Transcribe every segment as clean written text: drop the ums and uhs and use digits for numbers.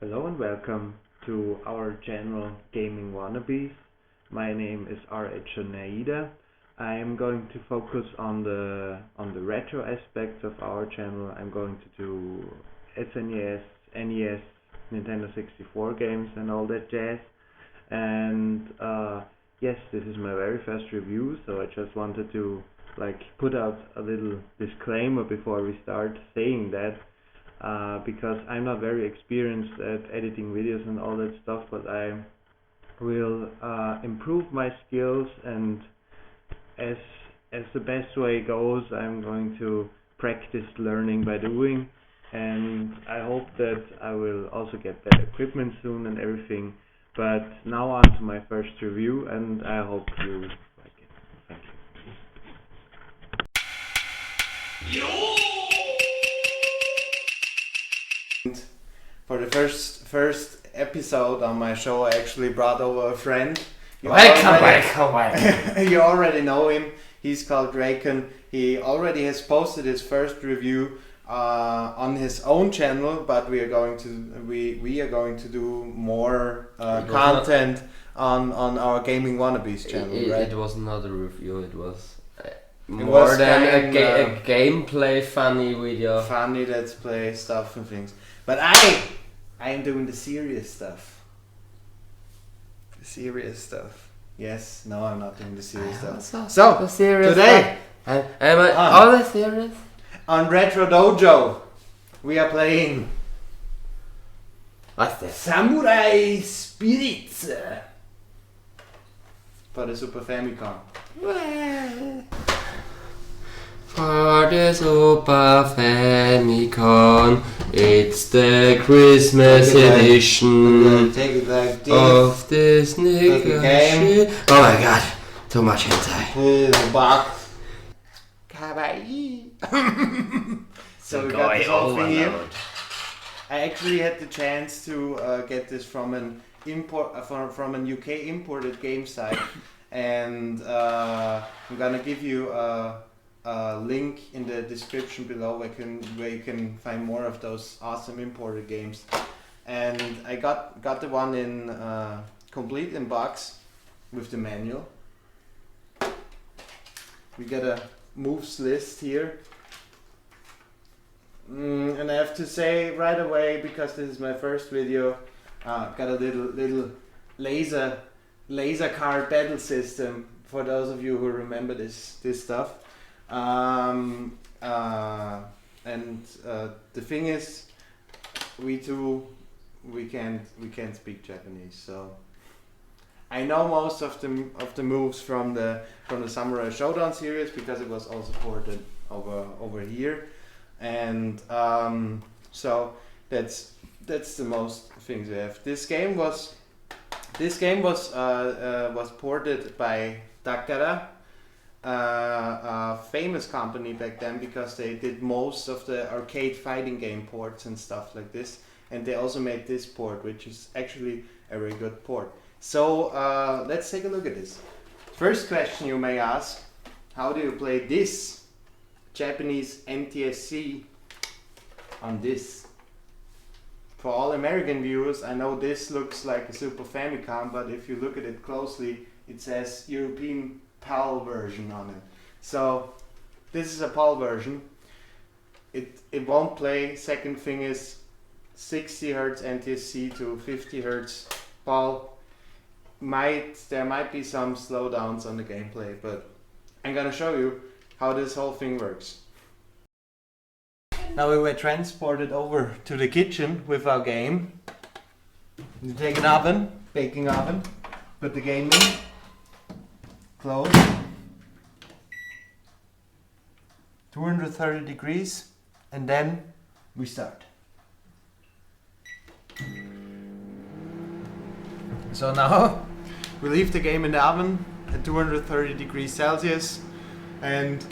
Hello and welcome to our channel Gamingwannabees. My name is RHShunaida. I am going to focus on the retro aspects of our channel. I'm going to do SNES, NES, Nintendo 64 games and all that jazz. And yes, this is my very first review, so I just wanted to put out a little disclaimer before we start saying that. Because I'm not very experienced at editing videos and all that stuff, but I will improve my skills, and as the best way goes, I'm going to practice learning by doing, and I hope that I will also get better equipment soon and everything. But now on to my first review, and I hope you like it. Thank you. For the first episode on my show, I actually brought over a friend. Welcome. You already know him. He's called Rakon. He already has posted his first review on his own channel, but we are going to do more content on our Gamingwannabees channel. Right? It was not a review. It was more than a gameplay funny video. Funny let's play stuff and things. But I am doing the serious stuff. The serious stuff. Yes, no, I'm not doing the serious stuff. So, the serious today, stuff. Am I all serious? On Retro Dojo, we are playing What's this? Samurai Spirits for the Super Famicom. For the Super Famicom, it's the Christmas edition Take it like this. of this nigga game. shit. Oh my god, too much inside. Here's the box. Kawaii. So we got this whole thing here. I actually had the chance to get this from an from an UK imported game site, and I'm gonna give you a link in the description below where you can find more of those awesome imported games. And I got the one in complete in box with the manual. We got a moves list here. And I have to say right away, because this is my first video, got a little laser card battle system for those of you who remember this stuff. And the thing is, we can't speak Japanese, so I know most of the moves from the Samurai Showdown series, because it was also ported over here. And so that's the most things we have. This game was ported by Takara, a famous company back then, because they did most of the arcade fighting game ports and stuff like this, and they also made this port, which is actually a very good port. So let's take a look at this. First question you may ask: how do you play this Japanese NTSC on this? For all American viewers, I know this looks like a Super Famicom, but if you look at it closely, it says European PAL version on it. So this is a PAL version. It won't play. Second thing is 60 Hz NTSC to 50 Hz PAL. There might be some slowdowns on the gameplay, but I'm gonna show you how this whole thing works. Now we were transported over to the kitchen with our game. You take an oven, baking oven, put the game in, close, 230 degrees, and then we start. So now we leave the game in the oven at 230 degrees Celsius and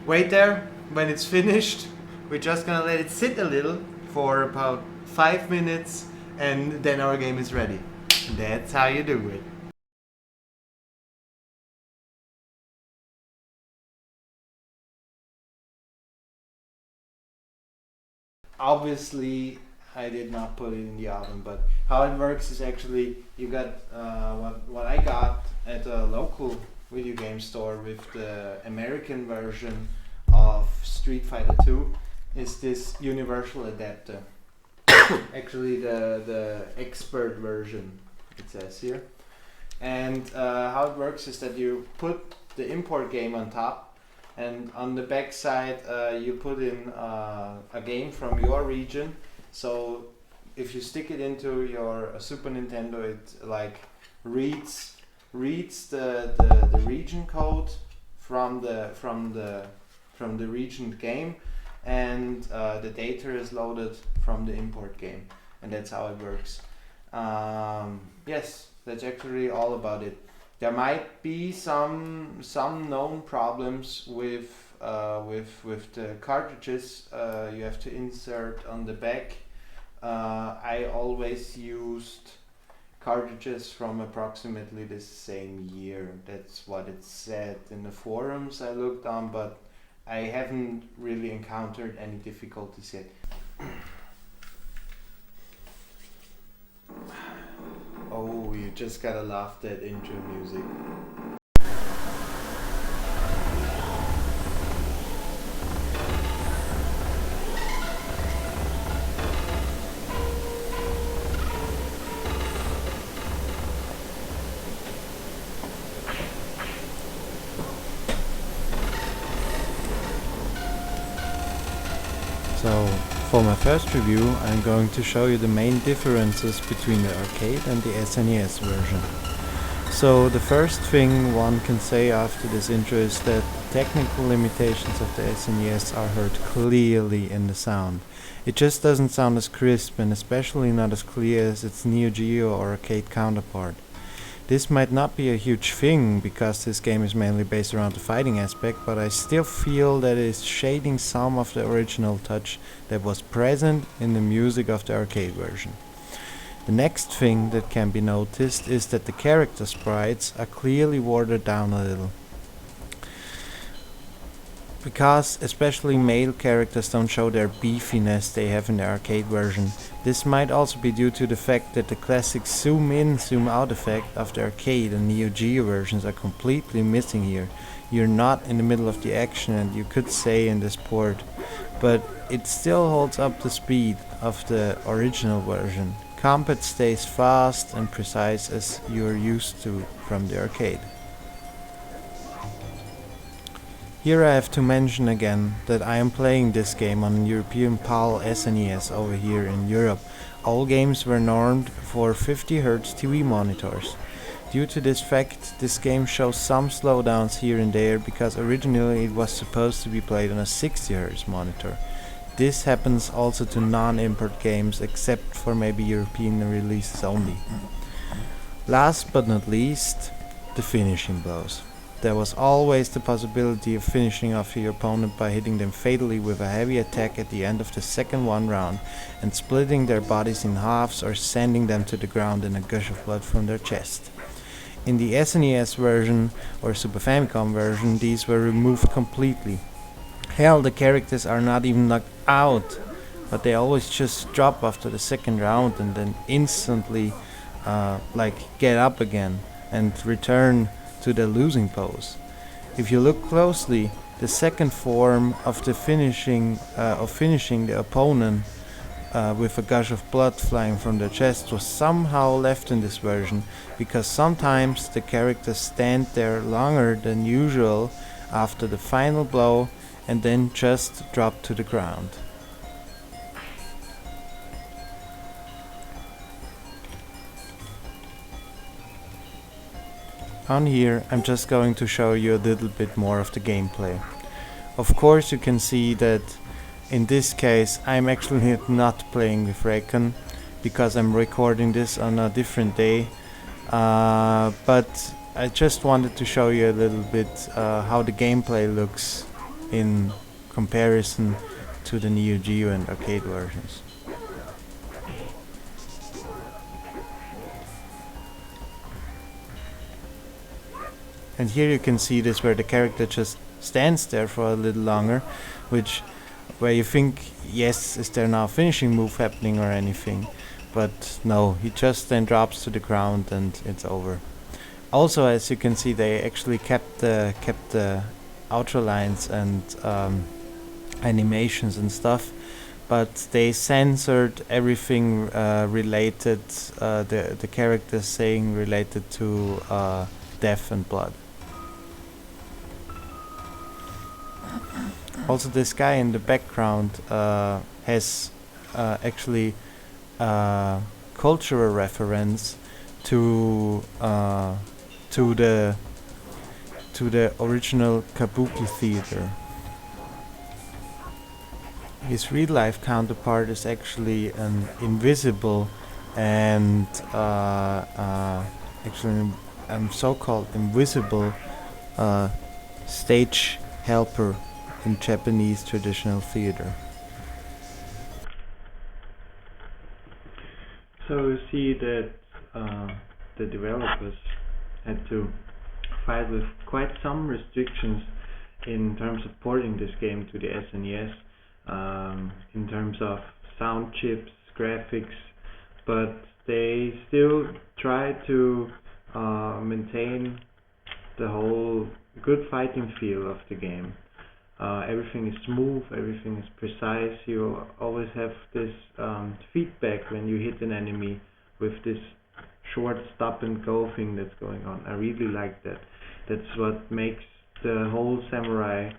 wait there. When it's finished, we're just gonna let it sit a little for about 5 minutes, and then our game is ready. That's how you do it. Obviously, I did not put it in the oven, but how it works is actually you got what I got at a local video game store with the American version of Street Fighter 2 is this universal adapter. Actually the expert version, it says here. And how it works is that you put the import game on top, and on the back side you put in a game from your region. So if you stick it into your Super Nintendo, it like reads the region code from the region game, and the data is loaded from the import game, and that's how it works. Yes, that's actually all about it. There might be some known problems with the cartridges you have to insert on the back. I always used cartridges from approximately the same year. That's what it said in the forums I looked on, but I haven't really encountered any difficulties yet. Oh, you just gotta love that intro music. So, for my first review, I'm going to show you the main differences between the arcade and the SNES version. So, the first thing one can say after this intro is that the technical limitations of the SNES are heard clearly in the sound. It just doesn't sound as crisp, and especially not as clear as its Neo Geo or arcade counterpart. This might not be a huge thing, because this game is mainly based around the fighting aspect, but I still feel that it is shading some of the original touch that was present in the music of the arcade version. The next thing that can be noticed is that the character sprites are clearly watered down a little. Because especially male characters don't show their beefiness they have in the arcade version. This might also be due to the fact that the classic zoom in, zoom out effect of the arcade and Neo Geo versions are completely missing here. You're not in the middle of the action, and you could say in this port, but it still holds up the speed of the original version. Combat stays fast and precise as you're used to from the arcade. Here I have to mention again that I am playing this game on European PAL SNES over here in Europe. All games were normed for 50Hz TV monitors. Due to this fact, this game shows some slowdowns here and there, because originally it was supposed to be played on a 60Hz monitor. This happens also to non-import games, except for maybe European releases only. Last but not least, the finishing blows. There was always the possibility of finishing off your opponent by hitting them fatally with a heavy attack at the end of the second round and splitting their bodies in halves or sending them to the ground in a gush of blood from their chest. In the SNES version or Super Famicom version, these were removed completely. Hell, the characters are not even knocked out, but they always just drop after the second round and then instantly get up again and return to the losing pose. If you look closely, the second form of the finishing the opponent with a gush of blood flying from their chest was somehow left in this version, because sometimes the characters stand there longer than usual after the final blow and then just drop to the ground. On here, I'm just going to show you a little bit more of the gameplay. Of course, you can see that in this case I'm actually not playing with Rakon, because I'm recording this on a different day, but I just wanted to show you a little bit how the gameplay looks in comparison to the Neo Geo and arcade versions. And here you can see this where the character just stands there for a little longer, which where you think, yes, is there now a finishing move happening or anything? But no, he just then drops to the ground and it's over. Also, as you can see, they actually kept the outro lines and animations and stuff, but they censored everything related, the characters saying related to death and blood. Also, this guy in the background has actually cultural reference to the original Kabuki theater. His real life counterpart is actually an invisible and actually so-called invisible stage helper in Japanese traditional theater. So you see that the developers had to fight with quite some restrictions in terms of porting this game to the SNES, in terms of sound chips, graphics, but they still try to maintain the whole good fighting feel of the game. Everything is smooth, everything is precise. You always have this feedback when you hit an enemy with this short stop and go thing that's going on. I really like that. That's what makes the whole Samurai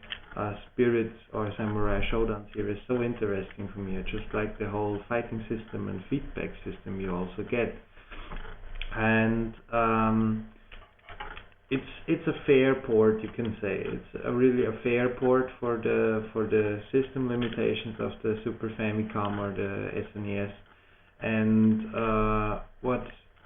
Spirit or Samurai Showdown series so interesting for me. I just like the whole fighting system and feedback system you also get. And it's a fair port, you can say. It's really a fair port for the system limitations of the Super Famicom or the SNES. And what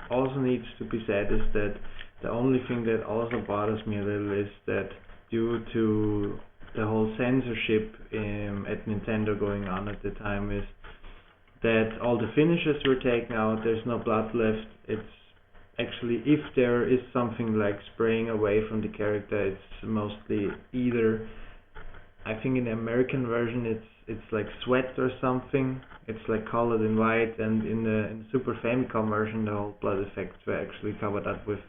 also needs to be said is that the only thing that also bothers me a little is that due to the whole censorship at Nintendo going on at the time, is that all the finishes were taken out, there's no blood left. It's actually, if there is something like spraying away from the character, it's mostly either, I think in the American version it's like sweat or something. It's like colored in white, and in the Super Famicom version the whole blood effects were actually covered up with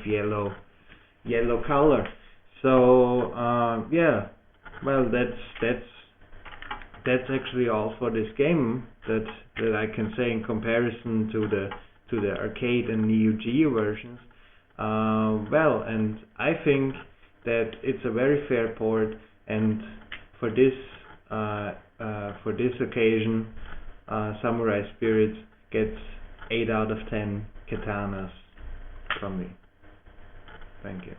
yellow color. So yeah, well, that's actually all for this game that I can say in comparison to the arcade and Neo Geo versions. Well, and I think that it's a very fair port, and for this occasion, Samurai Spirit gets 8 out of 10 katanas from me. Thank you.